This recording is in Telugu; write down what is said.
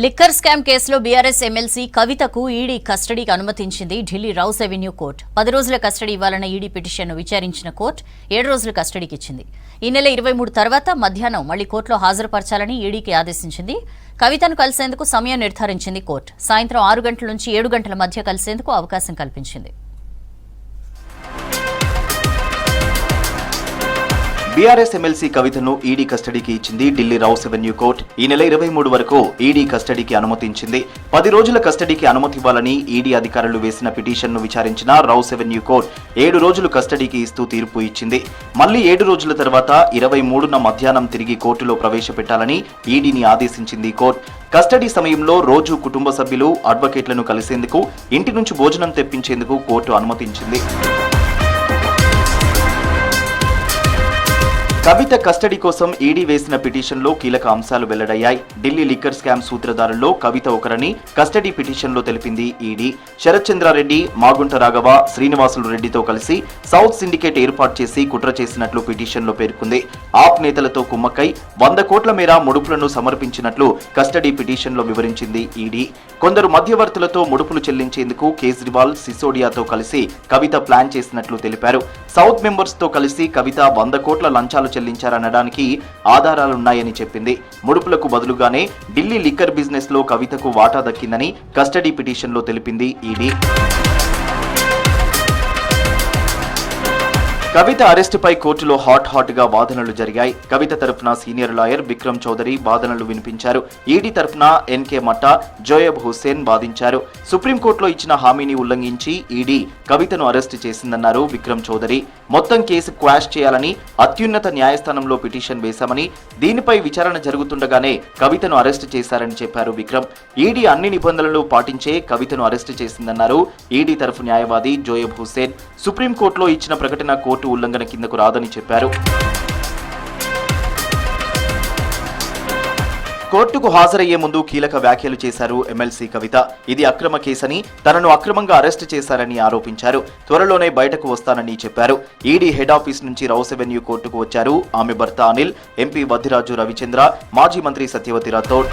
లిక్కర్ స్కామ్ కేసులో బీఆర్ఎస్ ఎమ్మెల్సీ కవితకు ఈడీ కస్టడీకి అనుమతించింది ఢిల్లీ రౌస్ అవెన్యూ కోర్టు. 10 రోజుల కస్టడీ ఇవ్వాలన్న ఈడీ పిటిషన్ను విచారించిన కోర్టు 7 రోజుల కస్టడీకి ఇచ్చింది. ఈ నెల 23 తర్వాత మధ్యాహ్నం మళ్లీ కోర్టులో హాజరుపరచాలని ఈడీకి ఆదేశించింది. కవితను కలిసేందుకు సమయం నిర్ధారించింది కోర్టు. సాయంత్రం 6 గంటల నుంచి 7 గంటల మధ్య కలిసేందుకు అవకాశం కల్పించింది. బీఆర్ఎస్ ఎమ్మెల్సీ కవితను ఈడీ కస్టడీకి ఇచ్చింది ఢిల్లీ రౌస్ అవెన్యూ కోర్టు. ఈ నెల 23 వరకు ఈడీ కస్టడీకి అనుమతించింది. 10 రోజుల కస్టడీకి అనుమతి ఇవ్వాలని ఈడీ అధికారులు వేసిన పిటిషన్ను విచారించిన రౌస్ అవెన్యూ కోర్టు 7 రోజులు కస్టడీకి ఇస్తూ తీర్పు ఇచ్చింది. మళ్లీ 7 రోజుల తర్వాత 23న మధ్యాహ్నం తిరిగి కోర్టులో ప్రవేశపెట్టాలని ఈడీని ఆదేశించింది కోర్టు. కస్టడీ సమయంలో రోజు కుటుంబ సభ్యులు, అడ్వకేట్లను కలిసేందుకు, ఇంటి నుంచి భోజనం తెప్పించేందుకు కోర్టు అనుమతించింది. కవిత కస్టడీ కోసం ఈడీ వేసిన పిటిషన్లో కీలక అంశాలు వెల్లడయ్యాయి. ఢిల్లీ లిక్కర్ స్కామ్ సూత్రధారుల్లో కవిత ఒకరని కస్టడీ పిటిషన్లో తెలిపింది ఈడీ. శరత్ చంద్రారెడ్డి, మాగుంట రాఘవ, శ్రీనివాసులు రెడ్డితో కలిసి సౌత్ సిండికేట్ ఏర్పాటు చేసి కుట్ర చేసినట్లు పిటిషన్లో పేర్కొంది. ఆప్ నేతలతో కుమ్మక్కై 100 కోట్ల మేర ముడుపులను సమర్పించినట్లు కస్టడీ పిటిషన్లో వివరించింది ఈడీ. కొందరు మధ్యవర్తులతో ముడుపులు చెల్లించేందుకు కేజ్రీవాల్, సిసోడియాతో కలిసి కవిత ప్లాన్ చేసినట్లు తెలిపారు. సౌత్ మెంబర్స్ తో కలిసి కవిత 100 కోట్ల లంచాలు చెల్లించారనడానికి ఆధారాలున్నాయని చెప్పింది. ముడుపులకు బదులుగానే ఢిల్లీ లిక్కర్ బిజినెస్ లో కవితకు వాటా దక్కిందని కస్టడీ పిటిషన్లో తెలిపింది ఈడీ. కవిత అరెస్టుపై కోర్టులో హాట్ గా వాదనలు జరిగాయి. కవిత తరఫున సీనియర్ లాయర్ విక్రమ్ చౌదరి వాదనలు వినిపించారు. ఈడీ తరఫున ఎన్కే మట్టా, జోయబ్ హుస్సేన్ వాదించారు. సుప్రీంకోర్టులో ఇచ్చిన హామీని ఉల్లంఘించి ఈడీ కవితను అరెస్టు చేసిందన్నారు విక్రమ్ చౌదరి. మొత్తం కేసు క్వాష్ చేయాలని అత్యున్నత న్యాయస్థానంలో పిటిషన్ వేశామని, దీనిపై విచారణ జరుగుతుండగానే కవితను అరెస్టు చేశారని చెప్పారు విక్రమ్. ఈడీ అన్ని నిబంధనలు పాటించే కవితను అరెస్టు చేసిందన్నారు ఈడీ తరఫు న్యాయవాది జోయబ్ హుస్సేన్. సుప్రీంకోర్టులో ఇచ్చిన ప్రకటన కోర్టు ఉల్లంఘన కిందకు రాదని చెప్పారు. కోర్టుకు హాజరయ్యే ముందు కీలక వ్యాఖ్యలు చేశారు ఎమ్మెల్సీ కవిత. ఇది అక్రమ కేసని, తనను అక్రమంగా అరెస్టు చేశారని ఆరోపించారు. త్వరలోనే బయటకు వస్తానని చెప్పారు. ఈడీ హెడ్ ఆఫీస్ నుంచి రౌస్ అవెన్యూ కోర్టుకు వచ్చారు ఆమె భర్త అనిల్, ఎంపీ వద్దిరాజు రవిచంద్ర, మాజీ మంత్రి సత్యవతి రాథోడ్.